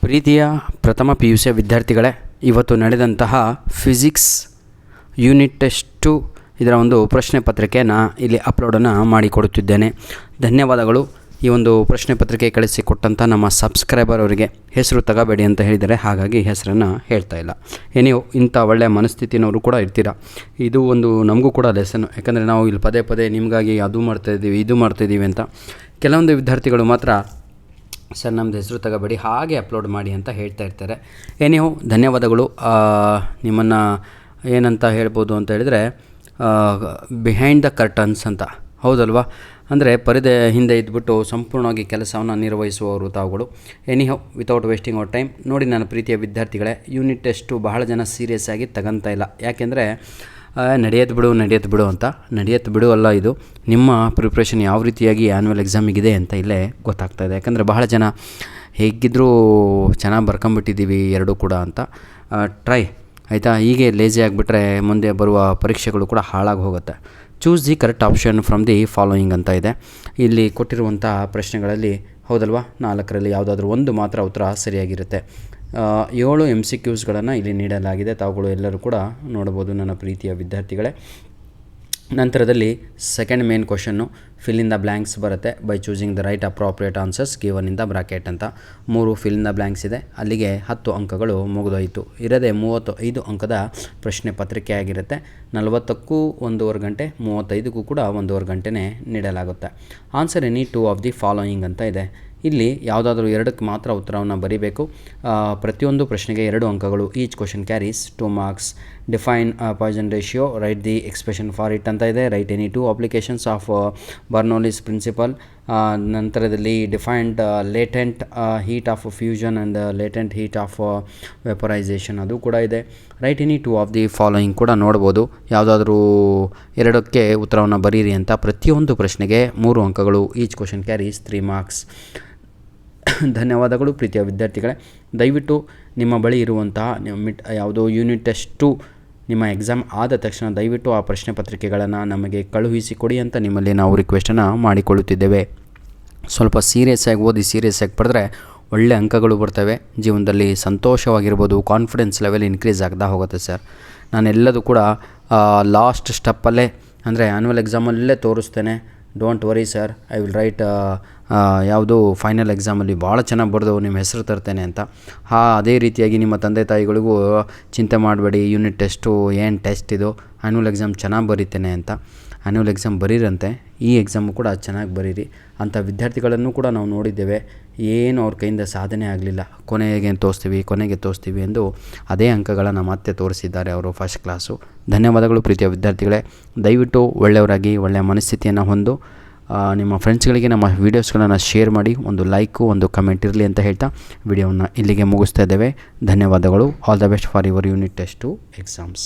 ಪ್ರೀತಿಯ ಪ್ರಥಮ PUC ವಿದ್ಯಾರ್ಥಿಗಳೇ, ಇವತ್ತು ನಡೆದಂತಹ ಫಿಸಿಕ್ಸ್ ಯೂನಿಟ್ ಟೆಸ್ಟ್ ಇದರ ಒಂದು ಪ್ರಶ್ನೆ ಪತ್ರಿಕೆಯನ್ನು ಇಲ್ಲಿ ಅಪ್ಲೋಡನ್ನು ಮಾಡಿಕೊಡುತ್ತಿದ್ದೇನೆ. ಧನ್ಯವಾದಗಳು. ಈ ಒಂದು ಪ್ರಶ್ನೆ ಪತ್ರಿಕೆ ಕಳಿಸಿಕೊಟ್ಟಂಥ ನಮ್ಮ ಸಬ್ಸ್ಕ್ರೈಬರ್ ಅವರಿಗೆ ಹೆಸರು ತಗೋಬೇಡಿ ಅಂತ ಹೇಳಿದ್ದಾರೆ, ಹಾಗಾಗಿ ಹೆಸರನ್ನು ಹೇಳ್ತಾ ಇಲ್ಲ. ನೀವು ಇಂಥ ಒಳ್ಳೆಯ ಮನಸ್ಥಿತಿನವರು ಕೂಡ ಇರ್ತೀರ. ಇದು ಒಂದು ನಮಗೂ ಕೂಡ ಲೆಸನ್ನು, ಯಾಕಂದರೆ ನಾವು ಇಲ್ಲಿ ಪದೇ ಪದೇ ನಿಮಗಾಗಿ ಅದು ಮಾಡ್ತಾಯಿದ್ದೀವಿ ಇದು ಮಾಡ್ತಾಯಿದ್ದೀವಿ ಅಂತ. ಕೆಲವೊಂದು ವಿದ್ಯಾರ್ಥಿಗಳು ಮಾತ್ರ ಸರ್ ನಮ್ಮದು ಹೆಸರು ತಗೋಬೇಡಿ ಹಾಗೆ ಅಪ್ಲೋಡ್ ಮಾಡಿ ಅಂತ ಹೇಳ್ತಾ ಇರ್ತಾರೆ. ಧನ್ಯವಾದಗಳು. ನಿಮ್ಮನ್ನು ಏನಂತ ಹೇಳ್ಬೋದು ಅಂತ ಹೇಳಿದರೆ, ಬಿಹೈಂಡ್ ದ ಕರ್ಟನ್ಸ್ ಅಂತ, ಹೌದಲ್ವಾ? ಅಂದರೆ ಪರದೆ ಹಿಂದೆ ಇದ್ಬಿಟ್ಟು ಸಂಪೂರ್ಣವಾಗಿ ಕೆಲಸವನ್ನು ನಿರ್ವಹಿಸುವವರು ತಾವುಗಳು. ವಿತೌಟ್ ವೇಸ್ಟಿಂಗ್ ಅವರ್ ಟೈಮ್, ನೋಡಿ ನನ್ನ ಪ್ರೀತಿಯ ವಿದ್ಯಾರ್ಥಿಗಳೇ, ಯೂನಿಟ್ ಟೆಸ್ಟು ಬಹಳ ಜನ ಸೀರಿಯಸ್ ಆಗಿ ತಗೊತಾ ಇಲ್ಲ. ಯಾಕೆಂದರೆ ನಡೆಯತ್ತೆ ಬಿಡು ಅಂತ. ನಡೆಯತ್ತೆ ಬಿಡು ಅಲ್ಲ, ಇದು ನಿಮ್ಮ ಪ್ರಿಪ್ರೇಷನ್ ಯಾವ ರೀತಿಯಾಗಿ ಆ್ಯನ್ಯುವಲ್ ಎಕ್ಸಾಮಿಗಿದೆ ಅಂತ ಇಲ್ಲೇ ಗೊತ್ತಾಗ್ತಾಯಿದೆ. ಯಾಕಂದರೆ ಬಹಳ ಜನ ಹೇಗಿದ್ದರೂ ಚೆನ್ನಾಗಿ ಬರ್ಕೊಂಬಿಟ್ಟಿದ್ದೀವಿ ಎರಡೂ ಕೂಡ ಅಂತ ಟ್ರೈ ಆಯಿತಾ. ಹೀಗೆ ಲೇಜಿ ಆಗಿಬಿಟ್ರೆ ಮುಂದೆ ಬರುವ ಪರೀಕ್ಷೆಗಳು ಕೂಡ ಹಾಳಾಗಿ ಹೋಗುತ್ತೆ. Choose the correct option from the following ಅಂತ ಇದೆ. ಇಲ್ಲಿ ಕೊಟ್ಟಿರುವಂಥ ಪ್ರಶ್ನೆಗಳಲ್ಲಿ ಹೌದಲ್ವಾ, 4ರಲ್ಲಿ ಯಾವುದಾದ್ರೂ ಒಂದು ಮಾತ್ರ ಉತ್ತರ ಸರಿಯಾಗಿರುತ್ತೆ. 7 MCQಸ್ಗಳನ್ನು ಇಲ್ಲಿ ನೀಡಲಾಗಿದೆ. ತಾವುಗಳು ಎಲ್ಲರೂ ಕೂಡ ನೋಡ್ಬೋದು ನನ್ನ ಪ್ರೀತಿಯ ವಿದ್ಯಾರ್ಥಿಗಳೇ. ನಂತರದಲ್ಲಿ second main question fill in the blanks ಬರುತ್ತೆ. By choosing the right appropriate answers given in the bracket ಅಂತ 3 ಫಿಲ್ ಇನ್ ದ ಬ್ಲ್ಯಾಂಕ್ಸ್ ಇದೆ. ಅಲ್ಲಿಗೆ 10 ಅಂಕಗಳು ಮುಗಿದೋಯಿತು. ಇರದೆ 35 ಅಂಕದ ಪ್ರಶ್ನೆ ಪತ್ರಿಕೆ ಆಗಿರುತ್ತೆ. 40ಕ್ಕೂ 1.5 ಗಂಟೆ, 35ಕ್ಕೂ ಕೂಡ 1.5 ಗಂಟೆನೇ ನೀಡಲಾಗುತ್ತೆ. Answer any 2 of the following ಅಂತ ಇದೆ. ಇಲ್ಲಿ ಯಾವುದಾದ್ರೂ 2ಕ್ಕೆ ಮಾತ್ರ ಉತ್ತರವನ್ನು ಬರೀಬೇಕು. ಪ್ರತಿಯೊಂದು ಪ್ರಶ್ನೆಗೆ 2 ಅಂಕಗಳು. Each question carries 2 marks. Define Poisson ratio, write the expression for it ಅಂತ ಇದೆ. Write any 2 applications of Bernoulli's principle. ನಂತರದಲ್ಲಿ defined latent heat of fusion and latent heat of vaporisation, ಅದು ಕೂಡ ಇದೆ. Write any 2 of the following ಕೂಡ ನೋಡ್ಬೋದು. ಯಾವುದಾದ್ರೂ 2ಕ್ಕೆ ಉತ್ತರವನ್ನು ಬರೀರಿ ಅಂತ. ಪ್ರತಿಯೊಂದು ಪ್ರಶ್ನೆಗೆ 3 ಅಂಕಗಳು. Each question carries 3 marks. ಧನ್ಯವಾದಗಳು ಪ್ರೀತಿಯ ವಿದ್ಯಾರ್ಥಿಗಳೇ. ದಯವಿಟ್ಟು ನಿಮ್ಮ ಬಳಿ ಇರುವಂತಹ ಯಾವುದೋ ಯೂನಿಟ್ ಟೆಸ್ಟು ನಿಮ್ಮ ಎಕ್ಸಾಮ್ ಆದ ತಕ್ಷಣ ದಯವಿಟ್ಟು ಆ ಪ್ರಶ್ನೆ ಪತ್ರಿಕೆಗಳನ್ನು ನಮಗೆ ಕಳುಹಿಸಿಕೊಡಿ ಅಂತ ನಿಮ್ಮಲ್ಲಿ ನಾವು ರಿಕ್ವೆಸ್ಟನ್ನು ಮಾಡಿಕೊಳ್ಳುತ್ತಿದ್ದೇವೆ. ಸ್ವಲ್ಪ ಸೀರಿಯಸ್ ಆಗಿ ಓದಿ, ಸೀರಿಯಸ್ ಆಗಿ ಪಡೆದ್ರೆ ಒಳ್ಳೆ ಅಂಕಗಳು ಬರ್ತವೆ. ಜೀವನದಲ್ಲಿ ಸಂತೋಷವಾಗಿರ್ಬೋದು, ಕಾನ್ಫಿಡೆನ್ಸ್ ಲೆವೆಲ್ ಇನ್ಕ್ರೀಸ್ ಆಗ್ತಾ ಹೋಗುತ್ತೆ ಸರ್. ನಾನೆಲ್ಲದೂ ಕೂಡ ಲಾಸ್ಟ್ ಸ್ಟೆಪ್ಪಲ್ಲೇ, ಅಂದರೆ ಆ್ಯನ್ಯುವಲ್ ಎಕ್ಸಾಮಲ್ಲೇ ತೋರಿಸ್ತೇನೆ. Don't worry sir, I will write ಯಾವುದು ಫೈನಲ್ ಎಕ್ಸಾಮಲ್ಲಿ ಭಾಳ ಚೆನ್ನಾಗಿ ಬರೆದು ನಿಮ್ಮ ಹೆಸರು ತರ್ತೇನೆ ಅಂತ. ಅದೇ ರೀತಿಯಾಗಿ ನಿಮ್ಮ ತಂದೆ ತಾಯಿಗಳಿಗೂ ಚಿಂತೆ ಮಾಡಬೇಡಿ, ಯೂನಿಟ್ ಟೆಸ್ಟು ಏನು ಟೆಸ್ಟ್ ಇದು, ಆ್ಯನ್ಯುವಲ್ ಎಕ್ಸಾಮ್ ಚೆನ್ನಾಗಿ ಬರೀತೇನೆ ಅಂತ. ಆ್ಯನ್ಯುವಲ್ ಎಕ್ಸಾಮ್ ಬರೀರಂತೆ, ಈ ಎಕ್ಸಾಮು ಕೂಡ ಚೆನ್ನಾಗಿ ಬರೀರಿ ಅಂಥ ವಿದ್ಯಾರ್ಥಿಗಳನ್ನು ಕೂಡ ನಾವು ನೋಡಿದ್ದೇವೆ. ಏನು ಅವ್ರ ಕೈಯಿಂದ ಸಾಧನೆ ಆಗಲಿಲ್ಲ, ಕೊನೆಗೆ ತೋರಿಸ್ತೀವಿ ಎಂದು ಅದೇ ಅಂಕಗಳನ್ನು ಮತ್ತೆ ತೋರಿಸಿದ್ದಾರೆ ಅವರು ಫಸ್ಟ್ ಕ್ಲಾಸು. ಧನ್ಯವಾದಗಳು ಪ್ರೀತಿಯ ವಿದ್ಯಾರ್ಥಿಗಳೇ. ದಯವಿಟ್ಟು ಒಳ್ಳೆಯವರಾಗಿ ಒಳ್ಳೆಯ ಮನಸ್ಥಿತಿಯನ್ನು ಹೊಂದು ನಿಮ್ಮ ಫ್ರೆಂಡ್ಸ್ಗಳಿಗೆ ನಮ್ಮ ವೀಡಿಯೋಸ್ಗಳನ್ನು ಶೇರ್ ಮಾಡಿ. ಒಂದು ಲೈಕು, ಒಂದು ಕಮೆಂಟ್ ಇರಲಿ ಅಂತ ಹೇಳ್ತಾ ವಿಡಿಯೋವನ್ನು ಇಲ್ಲಿಗೆ ಮುಗಿಸ್ತಾ ಇದ್ದೇವೆ. ಧನ್ಯವಾದಗಳು. All the best for your unit test 2 exams.